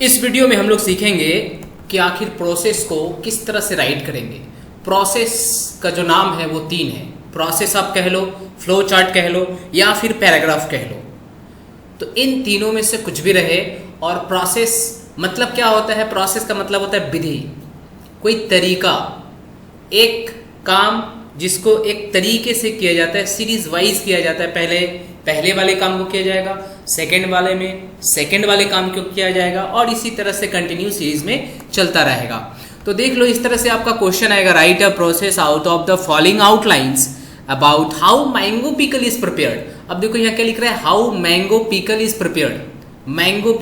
इस वीडियो में हम लोग सीखेंगे कि आखिर प्रोसेस को किस तरह से राइट करेंगे। प्रोसेस का जो नाम है वो तीन है। प्रोसेस आप कह लो, फ्लो चार्ट कह लो या फिर पैराग्राफ कह लो। तो इन तीनों में से कुछ भी रहे। और प्रोसेस मतलब क्या होता है? प्रोसेस का मतलब होता है विधि, कोई तरीका, एक काम जिसको एक तरीके से किया जाता है, सीरीज वाइज किया जाता है। पहले वाले काम को किया जाएगा, सेकंड वाले में सेकंड वाले काम को किया जाएगा और इसी तरह से कंटिन्यू सीरीज में चलता रहेगा। तो देख लो, इस तरह से आपका क्वेश्चन आएगा, right a process out of the following outlines about how mango pickle is prepared. अब देखो यहाँ क्या लिख रहा है, how mango pickle is prepared. Mango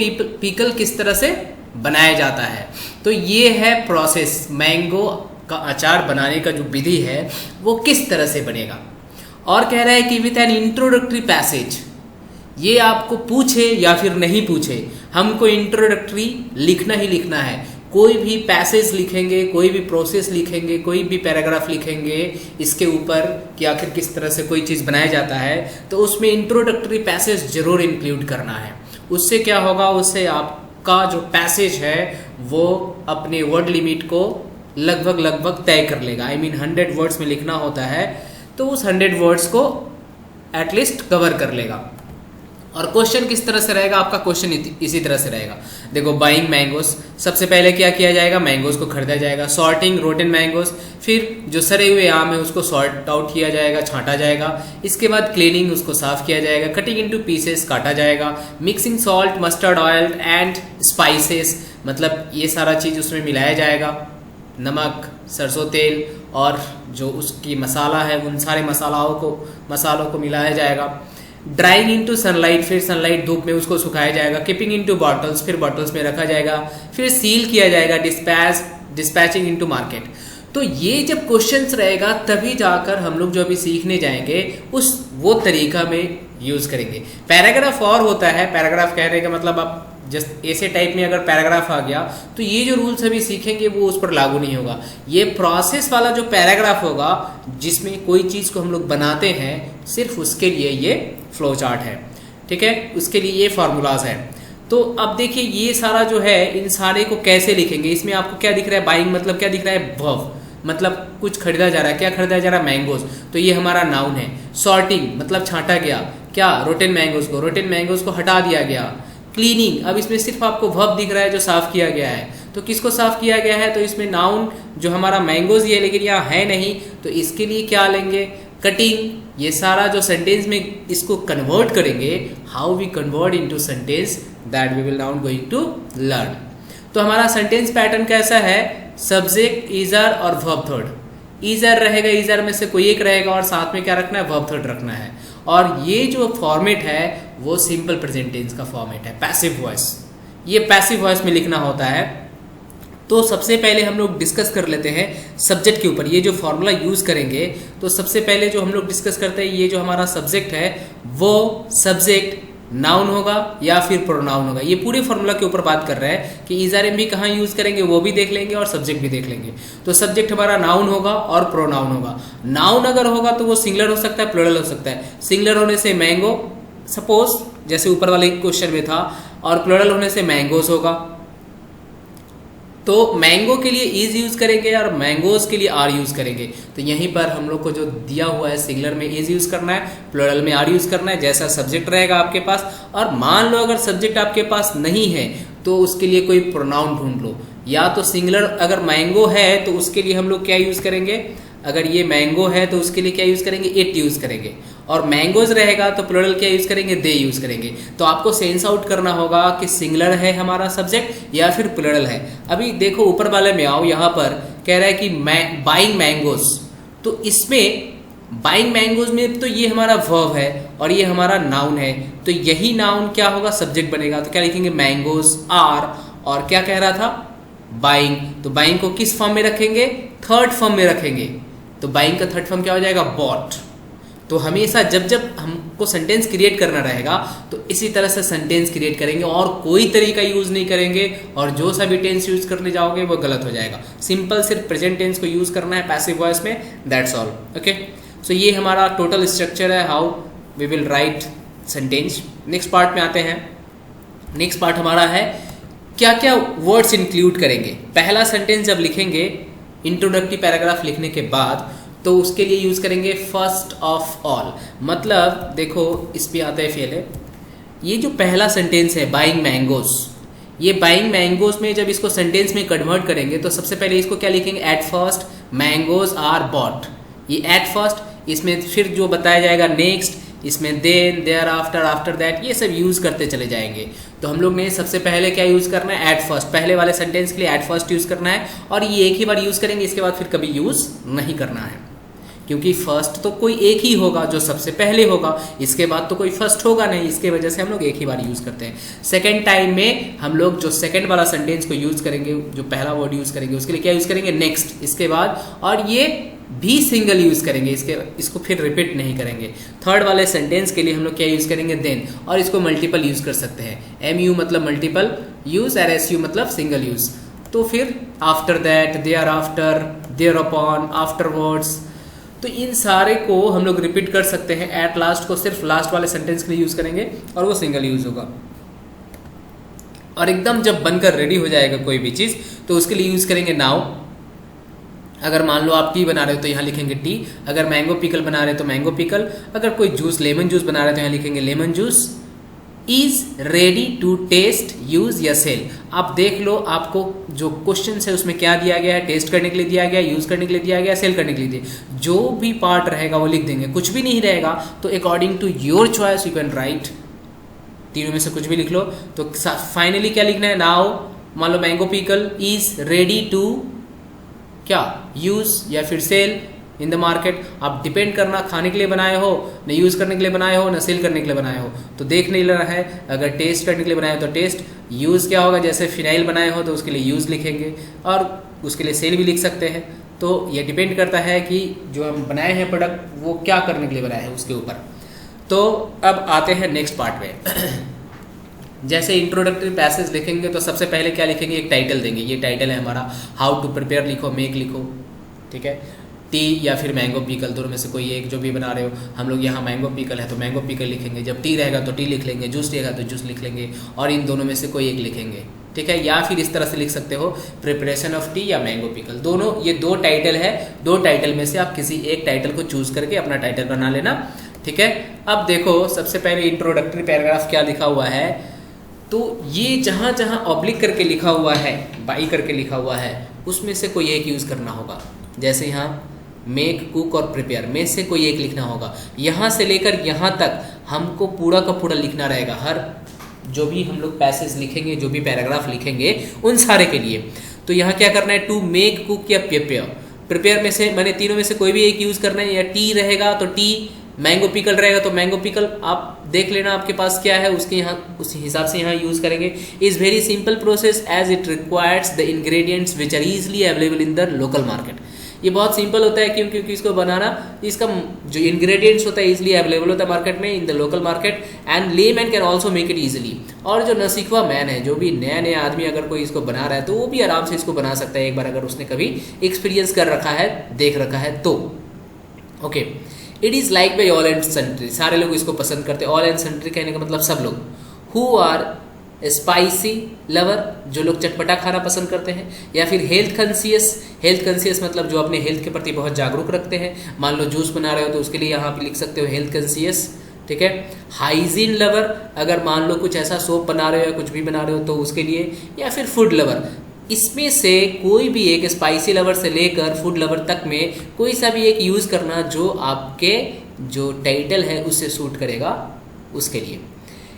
pickle किस तरह से बनाया जाता है। तो ये है प्रोसेस, मैंगो का अचार बनाने का जो विधि है वो किस तरह से बनेगा। और कह रहा है कि विथ एन इंट्रोडक्टरी पैसेज, ये आपको पूछे या फिर नहीं पूछे, हमको इंट्रोडक्टरी लिखना ही लिखना है। कोई भी पैसेज लिखेंगे, कोई भी प्रोसेस लिखेंगे, कोई भी पैराग्राफ लिखेंगे इसके ऊपर कि आखिर किस तरह से कोई चीज़ बनाया जाता है, तो उसमें इंट्रोडक्टरी पैसेज जरूर इंक्लूड करना है। उससे क्या होगा, उससे आपका जो पैसेज है वो अपने वर्ड लिमिट को लगभग तय कर लेगा। I mean 100 वर्ड्स में लिखना होता है तो उस 100 वर्ड्स को एटलीस्ट कवर कर लेगा। और क्वेश्चन किस तरह से रहेगा आपका? क्वेश्चन इसी तरह से रहेगा। देखो, बाइंग मैंगोस, सबसे पहले क्या किया जाएगा? मैंगोस को खरीदा जाएगा। सॉर्टिंग रोटन मैंगोस, फिर जो सड़े हुए आम है उसको सॉर्ट आउट किया जाएगा, छांटा जाएगा। इसके बाद क्लीनिंग, उसको साफ किया जाएगा। कटिंग इनटू पीसेस, काटा जाएगा। Mixing salt, mustard oil and spices, मतलब ये सारा चीज़ उसमें मिलाया जाएगा। नमक, सरसों तेल और जो उसकी मसाला है उन सारे मसालों को मिलाया जाएगा। ड्राइंग इनटू सनलाइट, फिर सनलाइट धूप में उसको सुखाया जाएगा। कीपिंग इनटू बॉटल्स, फिर बॉटल्स में रखा जाएगा। फिर सील किया जाएगा। Dispatching into market. तो ये जब क्वेश्चंस रहेगा तभी जाकर हम लोग जो अभी सीखने जाएंगे वो तरीका में यूज करेंगे। पैराग्राफ और होता है, पैराग्राफ कहने का मतलब आप जस्ट ऐसे टाइप में अगर पैराग्राफ आ गया तो ये जो रूल्स अभी सीखेंगे वो उस पर लागू नहीं होगा। ये प्रोसेस वाला जो पैराग्राफ होगा जिसमें कोई चीज़ को हम लोग बनाते हैं, सिर्फ उसके लिए ये फ्लो चार्ट है। ठीक है, उसके लिए ये फार्मूलाज है। तो अब देखिए, ये सारा जो है इन सारे को कैसे लिखेंगे। इसमें आपको क्या दिख रहा है? बाइंग मतलब क्या दिख रहा है? वर्ब, मतलब कुछ खरीदा जा रहा है। क्या खरीदा जा रहा है? मैंगोज, तो ये हमारा नाउन है। सॉर्टिंग मतलब छांटा गया, क्या? रोटन मैंगोज को हटा दिया गया। क्लीनिंग, अब इसमें सिर्फ आपको वर्ब दिख रहा है जो साफ किया गया है, तो किसको साफ किया गया है? तो इसमें नाउन जो हमारा मैंगोज ये, लेकिन यहाँ है नहीं, तो इसके लिए क्या लेंगे? कटिंग। ये सारा जो सेंटेंस में इसको कन्वर्ट करेंगे, how we convert into sentence, that we will now going to learn. तो हमारा सेंटेंस पैटर्न कैसा है? सब्जेक्ट, ईजर और वर्ब थर्ड। ईजर रहेगा, ईजर में से कोई एक रहेगा और साथ में क्या रखना है? वर्ब थर्ड रखना है। और ये जो फॉर्मेट है वो सिंपल प्रेजेंट टेंस का फॉर्मेट है, पैसिव वॉइस। ये पैसिव वॉइस में लिखना होता है। तो सबसे पहले हम लोग डिस्कस कर लेते हैं सब्जेक्ट के ऊपर। ये जो फॉर्मूला यूज करेंगे, तो सबसे पहले जो हम लोग डिस्कस करते हैं, ये जो हमारा सब्जेक्ट है वो सब्जेक्ट नाउन होगा या फिर प्रोनाउन होगा। ये पूरे फॉर्मूला के ऊपर बात कर रहे हैं कि इज़ार भी कहाँ यूज करेंगे वो भी देख लेंगे और सब्जेक्ट भी देख लेंगे। तो सब्जेक्ट हमारा नाउन होगा और प्रोनाउन होगा। नाउन अगर होगा तो वो सिंगुलर हो सकता है, प्लूरल हो सकता है। सिंगुलर होने से मैंगो, सपोज जैसे ऊपर वाले क्वेश्चन में था, और प्लूरल होने से मैंगोज होगा। तो मैंगो के लिए इज यूज करेंगे और मैंगोज के लिए आर यूज करेंगे। तो यहीं पर हम लोग को जो दिया हुआ है, सिंगुलर में इज यूज करना है, प्लूरल में आर यूज करना है, जैसा सब्जेक्ट रहेगा आपके पास। और मान लो अगर सब्जेक्ट आपके पास नहीं है तो उसके लिए कोई प्रोनाउन ढूंढ लो। या तो सिंगुलर अगर मैंगो है तो उसके लिए हम लोग क्या यूज करेंगे? अगर ये मैंगो है तो उसके लिए क्या यूज करेंगे? इट यूज करेंगे। और मैंगोज रहेगा तो प्लूरल क्या यूज करेंगे? दे यूज करेंगे। तो आपको सेंस आउट करना होगा कि सिंगुलर है हमारा सब्जेक्ट या फिर प्लूरल है। अभी देखो ऊपर वाले में आओ, यहाँ पर कह रहा है कि बाइंग मैंगोज, तो इसमें बाइंग मैंगोज में तो ये हमारा वर्ब है और ये हमारा नाउन है। तो यही नाउन क्या होगा? सब्जेक्ट बनेगा। तो क्या लिखेंगे? मैंगोज आर, और क्या कह रहा था? बाइंग। तो बाइंग को किस फॉर्म में रखेंगे? थर्ड फॉर्म में रखेंगे। तो बाइंग का थर्ड फॉर्म क्या हो जाएगा? बॉट। तो हमेशा जब जब हमको सेंटेंस क्रिएट करना रहेगा तो इसी तरह से सेंटेंस क्रिएट करेंगे और कोई तरीका यूज नहीं करेंगे। और जो सा भी टेंस यूज करने जाओगे वो गलत हो जाएगा। सिंपल सिर्फ प्रेजेंट टेंस को यूज करना है पैसिव वॉइस में, दैट्स ऑल। ओके, सो ये हमारा टोटल स्ट्रक्चर है, how we will write sentence. Next part में आते हैं। नेक्स्ट पार्ट हमारा है क्या क्या वर्ड्स इंक्लूड करेंगे। पहला सेंटेंस जब लिखेंगे इंट्रोडक्टरी पैराग्राफ लिखने के बाद, तो उसके लिए यूज़ करेंगे फर्स्ट ऑफ ऑल। मतलब देखो इस पे आता है फेल है, ये जो पहला सेंटेंस है बाइंग मैंगोज, ये बाइंग मैंगोज में जब इसको सेंटेंस में कन्वर्ट करेंगे तो सबसे पहले इसको क्या लिखेंगे, at first mangoes are bought. ये एट फर्स्ट, इसमें फिर जो बताया जाएगा नेक्स्ट, इसमें then, thereafter, after that, ये सब यूज़ करते चले जाएंगे। तो हम लोग ने सबसे पहले क्या यूज़ करना है, एट फर्स्ट। पहले वाले सेंटेंस के लिए एट फर्स्ट यूज़ करना है, और ये एक ही बार यूज़ करेंगे, इसके बाद फिर कभी यूज़ नहीं करना है, क्योंकि फर्स्ट तो कोई एक ही होगा जो सबसे पहले होगा, इसके बाद तो कोई फर्स्ट होगा नहीं, इसके वजह से हम लोग एक ही बार यूज़ करते हैं। सेकेंड टाइम में हम लोग जो सेकेंड वाला सेंटेंस को यूज़ करेंगे, जो पहला वर्ड यूज़ करेंगे, उसके लिए क्या यूज़ करेंगे, नेक्स्ट, इसके बाद, और ये भी सिंगल यूज़ करेंगे, इसको फिर रिपीट नहीं करेंगे। थर्ड वाले सेंटेंस के लिए हम लोग क्या यूज़ करेंगे, देन, और इसको मल्टीपल यूज़ कर सकते हैं। MU मतलब मल्टीपल यूज़, और SU मतलब सिंगल यूज़। तो फिर after that, thereafter, thereupon, afterwards, तो इन सारे को हम लोग रिपीट कर सकते हैं। एट लास्ट को सिर्फ लास्ट वाले सेंटेंस के लिए यूज़ करेंगे, और वो सिंगल यूज़ होगा। और एकदम जब बनकर रेडी हो जाएगा कोई भी चीज़, तो उसके लिए यूज़ करेंगे नाउ। अगर मान लो आप टी बना रहे हो तो यहाँ लिखेंगे टी, अगर मैंगो पिकल बना रहे हो तो मैंगो पिकल, अगर कोई जूस लेमन जूस बना रहे हो तो यहाँ लिखेंगे lemon juice. Is ready to taste, use या सेल। आप देख लो आपको जो क्वेश्चन है उसमें क्या दिया गया है, टेस्ट करने के लिए दिया गया, यूज करने के लिए दिया गया, सेल करने के लिए दिया। जो भी पार्ट रहेगा वो लिख देंगे, कुछ भी नहीं रहेगा तो according to your choice you can write, तीनों में से कुछ भी लिख लो। तो फाइनली क्या लिखना है, नाउ मान लो mango pickle is ready to क्या, यूज या फिर सेल इन द मार्केट। आप डिपेंड करना खाने के लिए बनाए हो, न यूज़ करने के लिए बनाए हो, न सेल करने के लिए बनाए हो, तो देख नहीं लेना है। अगर टेस्ट करने के लिए बनाए हो तो टेस्ट, यूज़ क्या होगा, जैसे फिनाइल बनाए हो तो उसके लिए यूज़ लिखेंगे, और उसके लिए सेल भी लिख सकते हैं। तो ये डिपेंड करता है कि जो हम बनाए हैं प्रोडक्ट वो क्या करने के लिए बनाए हैं उसके ऊपर। तो अब आते हैं नेक्स्ट पार्ट में। जैसे इंट्रोडक्टरी पैसेज लिखेंगे तो सबसे पहले क्या लिखेंगे, एक टाइटल देंगे। ये टाइटल है हमारा, हाउ टू प्रिपेयर लिखो, मेक लिखो, ठीक है। टी या फिर मैंगो पिकल, दोनों में से कोई एक जो भी बना रहे हो। हम लोग यहाँ मैंगो पिकल है तो मैंगो पिकल लिखेंगे, जब टी रहेगा तो टी लिख लेंगे, जूस रहेगा तो जूस लिख लेंगे, और इन दोनों में से कोई एक लिखेंगे, ठीक है। या फिर इस तरह से लिख सकते हो, प्रिपरेशन ऑफ टी या मैंगो पिकल, दोनों, ये दो टाइटल है। दो टाइटल में से आप किसी एक टाइटल को चूज करके अपना टाइटल बना लेना, ठीक है। अब देखो सबसे पहले इंट्रोडक्टरी पैराग्राफ क्या लिखा हुआ है, तो ये जहाँ जहाँ ऑब्लिक करके लिखा हुआ है, बाई करके लिखा हुआ है, उसमें से कोई एक यूज़ करना होगा। जैसे यहाँ मेक, कुक और प्रिपेयर में से कोई एक लिखना होगा। यहाँ से लेकर यहाँ तक हमको पूरा का पूरा लिखना रहेगा, हर जो भी हम लोग पैसेज लिखेंगे, जो भी पैराग्राफ लिखेंगे उन सारे के लिए। तो यहाँ क्या करना है, टू मेक, कुक या प्रिपेयर। प्रिपेयर में से मैंने तीनों में से कोई भी एक यूज़ करना है। या टी रहेगा तो टी, मैंगो पिकल रहेगा तो मैंगो पिकल, आप देख लेना आपके पास क्या है, उसके यहाँ उस हिसाब से यहाँ यूज़ करेंगे। Is very simple process as it requires the ingredients which are easily available in the local market. ये बहुत सिंपल होता है, क्यों, क्योंकि इसको बनाना, इसका जो इंग्रेडिएंट्स होता है इजीली अवेलेबल होता है मार्केट में, in the local market, and lay man can also make it easily. और जो नसीखवा मैन है, जो भी नया नया आदमी अगर कोई इसको बना रहा है तो वो भी आराम से इसको बना सकता है, एक बार अगर उसने कभी एक्सपीरियंस कर रखा है, देख रखा है तो। Okay, it is like by all and sundry, सारे लोग इसको पसंद करते हैं। ऑल एंड सन्ट्री कहने का मतलब सब लोग। हु आर स्पाइसी लवर, जो लोग चटपटा खाना पसंद करते हैं। या फिर हेल्थ कॉन्शियस, हेल्थ कॉन्शियस मतलब जो अपने हेल्थ के प्रति बहुत जागरूक रखते हैं। मान लो जूस बना रहे हो तो उसके लिए यहाँ पे लिख सकते हो हेल्थ कॉन्शियस, ठीक है। हाइजीन लवर, अगर मान लो कुछ ऐसा सोप बना रहे हो या कुछ भी बना रहे हो तो उसके लिए। या फिर फूड लवर, इसमें से कोई भी एक, स्पाइसी लवर से लेकर फूड लवर तक में कोई सा भी एक यूज़ करना जो आपके जो टाइटल है उससे सूट करेगा उसके लिए।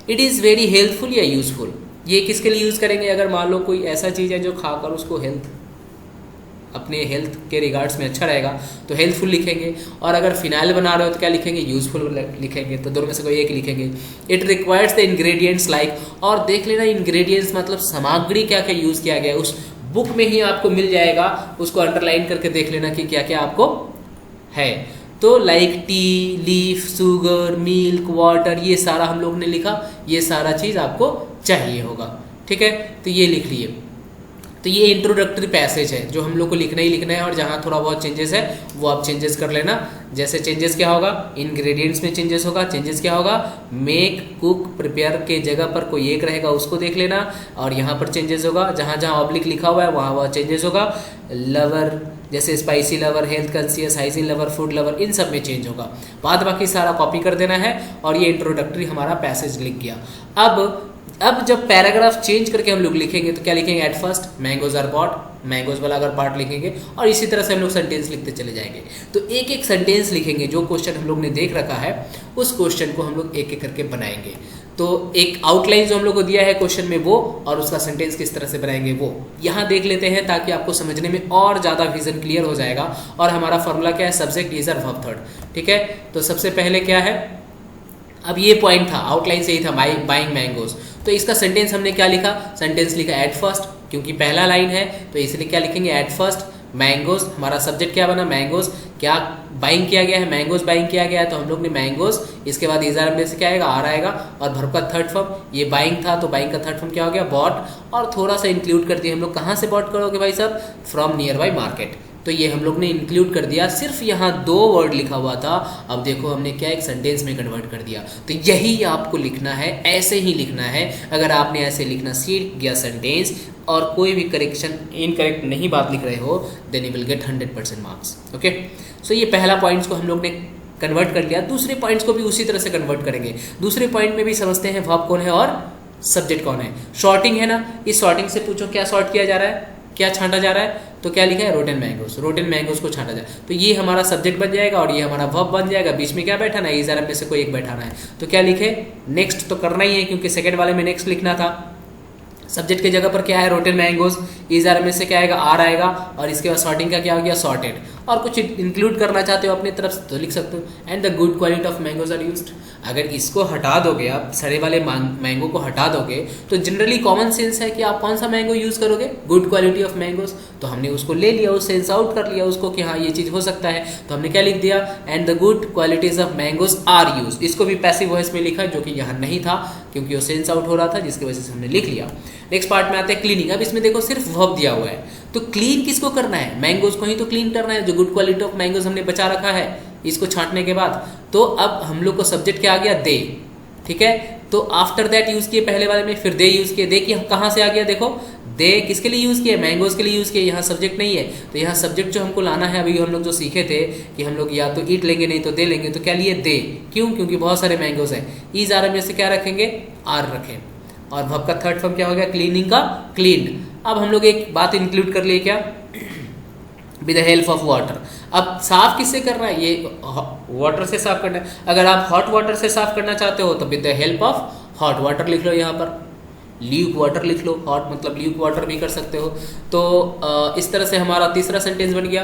इट इज़ वेरी हेल्पफुल या यूज़फुल, ये किसके लिए यूज़ करेंगे, अगर मान लो कोई ऐसा चीज़ है जो खाकर उसको हेल्थ, अपने हेल्थ के रिगार्ड्स में अच्छा रहेगा तो हेल्पफुल लिखेंगे। और अगर फिनाइल बना रहे हो तो क्या लिखेंगे, यूज़फुल लिखेंगे। तो दोनों में से कोई एक लिखेंगे। It requires the ingredients like, और देख लेना इंग्रेडिएंट्स मतलब सामग्री क्या क्या यूज़ किया गया है, उस बुक में ही आपको मिल जाएगा, उसको अंडरलाइन करके देख लेना कि क्या क्या आपको है। तो like T leaf, sugar, milk, water, ये सारा हम लोग ने लिखा, ये सारा चीज़ आपको चाहिए होगा, ठीक है। तो ये लिख लिए। तो ये इंट्रोडक्टरी पैसेज है जो हम लोग को लिखना ही लिखना है, और जहाँ थोड़ा बहुत चेंजेस है वो आप चेंजेस कर लेना। जैसे चेंजेस क्या होगा, इंग्रेडिएंट्स में चेंजेस होगा। चेंजेस क्या होगा, मेक, कुक, प्रिपेयर के जगह पर कोई एक रहेगा उसको देख लेना, और यहाँ पर चेंजेस होगा जहाँ जहाँ ऑब्लिक लिखा हुआ है वहाँ वहाँ चेंजेस होगा। लवर जैसे spicy lover, health conscious, hygiene lover, food lover, इन सब में चेंज होगा। बाद बाकी सारा कॉपी कर देना है, और ये इंट्रोडक्टरी हमारा पैसेज लिख गया। अब जब पैराग्राफ चेंज करके हम लोग लिखेंगे तो क्या लिखेंगे, at first mangoes are bought, mangoes वाला अगर पार्ट लिखेंगे, और इसी तरह से हम लोग सेंटेंस लिखते चले जाएंगे। तो एक एक सेंटेंस लिखेंगे, जो क्वेश्चन हम लोग ने देख रखा है उस क्वेश्चन को हम लोग एक एक करके बनाएंगे। तो एक आउटलाइन जो हम लोग को दिया है क्वेश्चन में वो, और उसका सेंटेंस किस तरह से बनाएंगे वो यहाँ देख लेते हैं, ताकि आपको समझने में और ज़्यादा विजन क्लियर हो जाएगा। और हमारा फॉर्मूला क्या है, subject is are verb third. ठीक है, तो सबसे पहले क्या है, अब ये पॉइंट था, आउटलाइन से ही था, बाइंग मैंगोज। तो इसका सेंटेंस हमने क्या लिखा, सेंटेंस लिखा एट फर्स्ट, क्योंकि पहला लाइन है तो इसलिए क्या लिखेंगे, एट फर्स्ट मैंगोज। हमारा सब्जेक्ट क्या बना, मैंगोज। क्या बाइंग किया गया है, मैंगोज बाइंग किया गया है, तो हम लोग ने मैंगोज, इसके बाद इज़ार में से क्या आएगा, आर आएगा, और वर्ब का थर्ड फॉर्म, ये बाइंग था तो बाइंग का थर्ड फॉर्म क्या हो गया, बॉट। और थोड़ा सा इंक्लूड कर दिया हम लोग, कहाँ से बॉट करोगे भाई साहब, फ्रॉम नियर बाई मार्केट। तो ये हम लोग ने इंक्लूड कर दिया, सिर्फ यहाँ 2 वर्ड लिखा हुआ था, अब देखो हमने क्या एक सेंटेंस में कन्वर्ट कर दिया। तो यही आपको लिखना है, ऐसे ही लिखना है। अगर आपने ऐसे लिखना सीख गया सेंटेंस, और कोई भी करेक्शन, इनकरेक्ट नहीं बात लिख रहे हो, then you will get 100% marks. Okay, so ये पहला पॉइंट्स को हम लोग ने कन्वर्ट कर लिया। दूसरे पॉइंट्स को भी उसी तरह से कन्वर्ट करेंगे। दूसरे पॉइंट में भी समझते हैं वर्ब कौन है और सब्जेक्ट कौन है। शॉर्टिंग है ना, इस शॉर्टिंग से पूछो क्या शॉर्ट किया जा रहा है, क्या छांटा जा रहा है, तो क्या लिखा है, रोटेन मैंगोज। रोटेन मैंगोज को छांटा जाए, तो ये हमारा सब्जेक्ट बन जाएगा और ये हमारा वर्ब बन जाएगा। बीच में क्या बैठाना है, इज़ार में से कोई एक बैठाना है। तो क्या लिखे, नेक्स्ट तो करना ही है, क्योंकि सेकंड वाले में नेक्स्ट लिखना था। सब्जेक्ट की जगह पर क्या है, रोटेन मैंगोज, इज़ार में से क्या आएगा, आर आएगा, और इसके बाद सॉर्टिंग का क्या हो गया, सॉर्टेड। और कुछ इंक्लूड करना चाहते हो अपनी तरफ से तो लिख सकते हो, and the good quality of mangoes are used. अगर इसको हटा दोगे आप, सड़े वाले मैंगो को हटा दोगे, तो जनरली कॉमन सेंस है कि आप कौन सा मैंगो यूज़ करोगे, गुड क्वालिटी ऑफ मैंगोज। तो हमने उसको ले लिया, उस सेंस आउट कर लिया उसको कि हाँ ये चीज़ हो सकता है, तो हमने क्या लिख दिया, and the good qualities of mangoes are use. इसको भी पैसिव वॉइस में लिखा, जो कि यहाँ नहीं था क्योंकि वो सेंस आउट हो रहा था, जिसकी वजह से हमने लिख लिया। नेक्स्ट पार्ट में आते हैं क्लीनिंग। अब इसमें देखो सिर्फ वर्ब दिया हुआ है, तो क्लीन किसको करना है, मैंगोज को ही तो क्लीन करना है। जो गुड क्वालिटी ऑफ मैंगोज हमने बचा रखा है इसको छांटने के बाद, तो अब हम लोग को सब्जेक्ट क्या आ गया, दे। ठीक है, तो आफ्टर दैट यूज किए पहले वाले में, फिर दे यूज किए। दे कहाँ से आ गया, देखो दे किसके लिए यूज किए, मैंगोज के लिए यूज किए। यहाँ सब्जेक्ट नहीं है, तो यहाँ सब्जेक्ट जो हमको लाना है, अभी हम लोग जो सीखे थे कि हम लोग या तो ईट लेंगे नहीं तो दे लेंगे, तो क्या लिए, दे। क्यों, क्योंकि बहुत सारे मैंगोज हैं। ईज आर में से क्या रखेंगे, आर रखें, और वर्ब का थर्ड फॉर्म क्या हो गया, क्लीनिंग का क्लीन। अब हम लोग एक बात इंक्लूड कर लिए, क्या, with the help of water. अब साफ किससे करना है, ये वाटर से साफ करना है। अगर आप हॉट वाटर से साफ करना चाहते हो तो with the help of hot water लिख लो, यहाँ पर ल्यूक वाटर लिख लो, हॉट मतलब ल्यूक वाटर भी कर सकते हो। तो इस तरह से हमारा तीसरा सेंटेंस बन गया।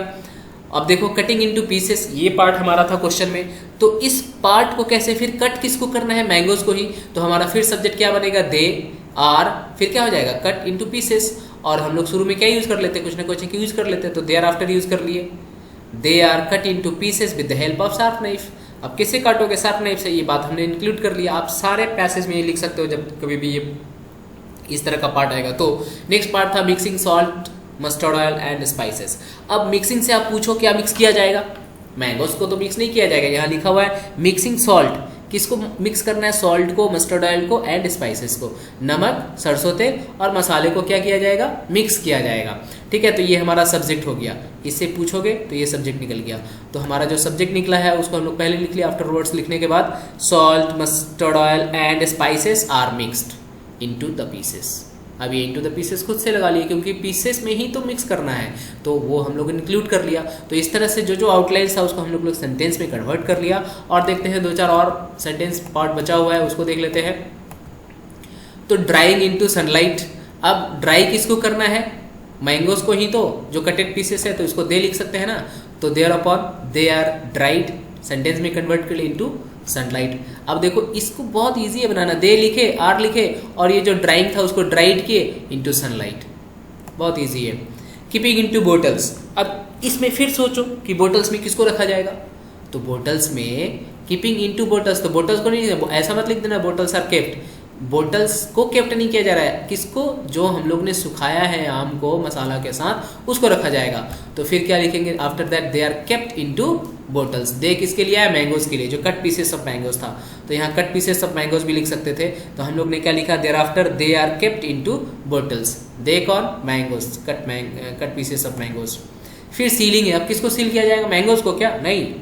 अब देखो कटिंग इनटू पीसेस, ये पार्ट हमारा था क्वेश्चन में, तो इस पार्ट को कैसे फिर कट किसको करना है, मैंगोज को ही। तो हमारा फिर सब्जेक्ट क्या बनेगा, दे आर, फिर क्या हो जाएगा, कट इनटू पीसेस। और हम लोग शुरू में क्या यूज कर लेते हैं, कुछ ना कुछ यूज कर लेते हैं, तो देयर आफ्टर यूज कर लिए, they are cut into pieces with the help of sharp knife. अब किससे काटोगे, शार्प नाइफ से, ये बात हमने इंक्लूड कर लिया। आप सारे पैसेज में ये लिख सकते हो जब कभी भी ये इस तरह का पार्ट आएगा। तो नेक्स्ट पार्ट था mixing salt, mustard oil and spices. अब मिक्सिंग से आप पूछो क्या मिक्स किया जाएगा, मैंगोज को तो मिक्स नहीं किया जाएगा, यहाँ लिखा हुआ है मिक्सिंग सॉल्ट। किसको मिक्स करना है, सॉल्ट को, मस्टर्ड ऑयल को एंड स्पाइसेस को। नमक, सरसों तेल और मसाले को क्या किया जाएगा, मिक्स किया जाएगा। ठीक है, तो ये हमारा सब्जेक्ट हो गया। इससे पूछोगे तो ये सब्जेक्ट निकल गया। तो हमारा जो सब्जेक्ट निकला है उसको हम लोग पहले लिख लिया, आफ्टर वर्ड्स लिखने के बाद salt, mustard oil and spices are mixed into the pieces. अब ये इनटू द पीसेस खुद से लगा लिए, क्योंकि पीसेस में ही तो मिक्स करना है, तो वो हम लोग इंक्लूड कर लिया। तो इस तरह से जो जो आउटलाइन था उसको हम लोग सेंटेंस में कन्वर्ट कर लिया। और देखते हैं 2-4 और सेंटेंस पार्ट बचा हुआ है, उसको देख लेते हैं। तो ड्राइंग इनटू सनलाइट। अब ड्राई किसको करना है, मैंगोज को ही तो, जो कटेड पीसेस है, तो इसको दे लिख सकते हैं ना। तो thereupon they are dried, sentence में कन्वर्ट कर लिए इनटू सनलाइट। अब देखो इसको बहुत इजी है बनाना, दे लिखे, आर लिखे, और ये जो ड्राइंग था उसको ड्राइड किए इनटू सनलाइट, बहुत इजी है। Keeping into bottles. अब इसमें फिर सोचो कि बोटल्स में किसको रखा जाएगा, तो बोटल्स में कीपिंग इनटू बोटल्स, तो बोटल्स को नहीं, ऐसा मत लिख देना बोटल्स आर केप्ट, बोटल्स को केप्ट नहीं किया जा रहा है, किसको, जो हम लोग ने सुखाया है आम को मसाला के साथ उसको रखा जाएगा। तो फिर क्या लिखेंगे, after that they are kept into bottles. They किसके लिए है, मैंगोज के लिए, जो कट पीसेस ऑफ मैंगोज था। तो यहाँ कट पीसेस ऑफ मैंगोज भी लिख सकते थे, तो हम लोग ने क्या लिखा, thereafter they are kept into bottles. They कौन, mangoes, cut pieces of mangoes. फिर सीलिंग है, अब किसको सील किया जाएगा, मैंगोज को क्या, नहीं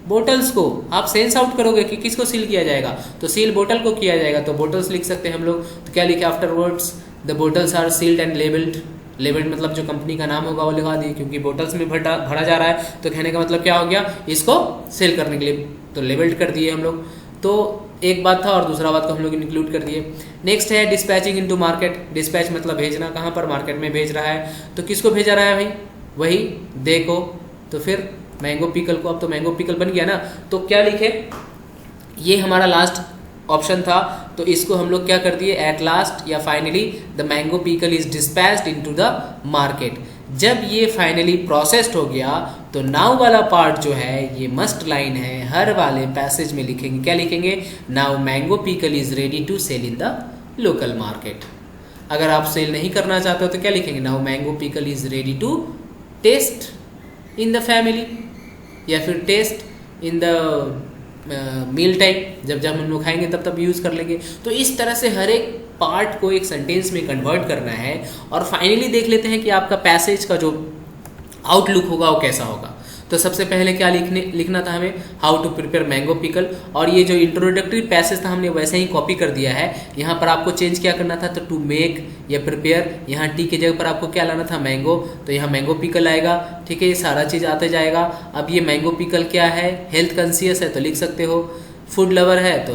बोटल्स को। आप सेंस आउट करोगे कि किसको सील किया जाएगा, तो सील बोतल को किया जाएगा, तो बोटल्स लिख सकते हैं हम लोग। तो क्या लिखे, afterwards the bottles are sealed and labelled. Labelled मतलब जो कंपनी का नाम होगा वो लिखा दिए, क्योंकि बोटल्स में भरा जा रहा है, तो कहने का मतलब क्या हो गया, इसको सेल करने के लिए, तो लेबल्ड कर दिए हम लोग। तो एक बात था, और दूसरा बात को हम लोग इंक्लूड कर दिए। नेक्स्ट है डिस्पैचिंग इनटू मार्केट। डिस्पैच मतलब भेजना, कहाँ पर, मार्केट में भेज रहा है। तो किसको भेजा रहा है भाई, वही दे को। तो फिर मैंगो पिकल को, अब तो मैंगो पिकल बन गया ना, तो क्या लिखे, ये हमारा लास्ट ऑप्शन था, तो इसको हम लोग क्या कर दिए, एट लास्ट या finally the mango pickle is dispatched into the market. जब ये फाइनली प्रोसेस्ड हो गया, तो नाउ वाला पार्ट जो है ये मस्ट लाइन है, हर वाले पैसेज में लिखेंगे, क्या लिखेंगे, now mango pickle is ready to sell in the local market. अगर आप सेल नहीं करना चाहते हो तो क्या लिखेंगे, now mango pickle is ready to taste in the family, या फिर taste in the meal time, जब जब हम लोग खाएंगे तब तब यूज़ कर लेंगे। तो इस तरह से हर एक पार्ट को एक सेंटेंस में कन्वर्ट करना है, और फाइनली देख लेते हैं कि आपका पैसेज का जो आउटलुक होगा वो कैसा होगा। तो सबसे पहले क्या लिखना था हमें, how to prepare mango pickle, और ये जो इंट्रोडक्टरी पैसेज था हमने वैसे ही कॉपी कर दिया है। यहाँ पर आपको चेंज क्या करना था, तो टू मेक या प्रिपेयर, यहाँ टी के जगह पर आपको क्या लाना था, मैंगो, तो यहाँ मैंगो पिकल आएगा। ठीक है, ये सारा चीज़ आते जाएगा। अब ये मैंगो पिकल क्या है, हेल्थ कॉन्शियस है तो लिख सकते हो, फूड लवर है तो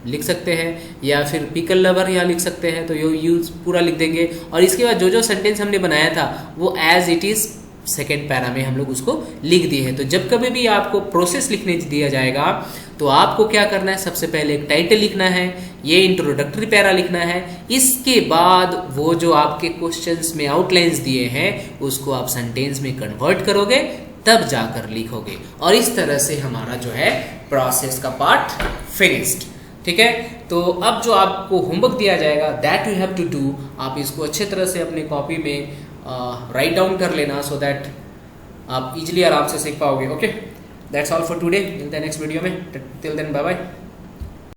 लिख सकते हैं, या फिर पिकल लवर यहाँ लिख सकते हैं, तो ये यूज पूरा लिख देंगे। और इसके बाद जो जो सेंटेंस हमने बनाया था वो as it is second para में हम लोग उसको लिख दिए हैं। तो जब कभी भी आपको प्रोसेस लिखने दिया जाएगा तो आपको क्या करना है, सबसे पहले एक टाइटल लिखना है, ये इंट्रोडक्टरी पैरा लिखना है, इसके बाद वो जो आपके क्वेश्चंस में आउटलाइंस दिए हैं उसको आप सेंटेंस में कन्वर्ट करोगे, तब जाकर लिखोगे। और इस तरह से हमारा जो है प्रोसेस का पार्ट फिनिश्ड। ठीक है, तो अब जो आपको होमवर्क दिया जाएगा that you have to do, आप इसको अच्छे तरह से अपने कॉपी में राइट डाउन कर लेना, सो दैट आप इजीली आराम से सीख पाओगे। Okay, that's all for today, मिलते हैं नेक्स्ट वीडियो में, टिल देन बाय बाय।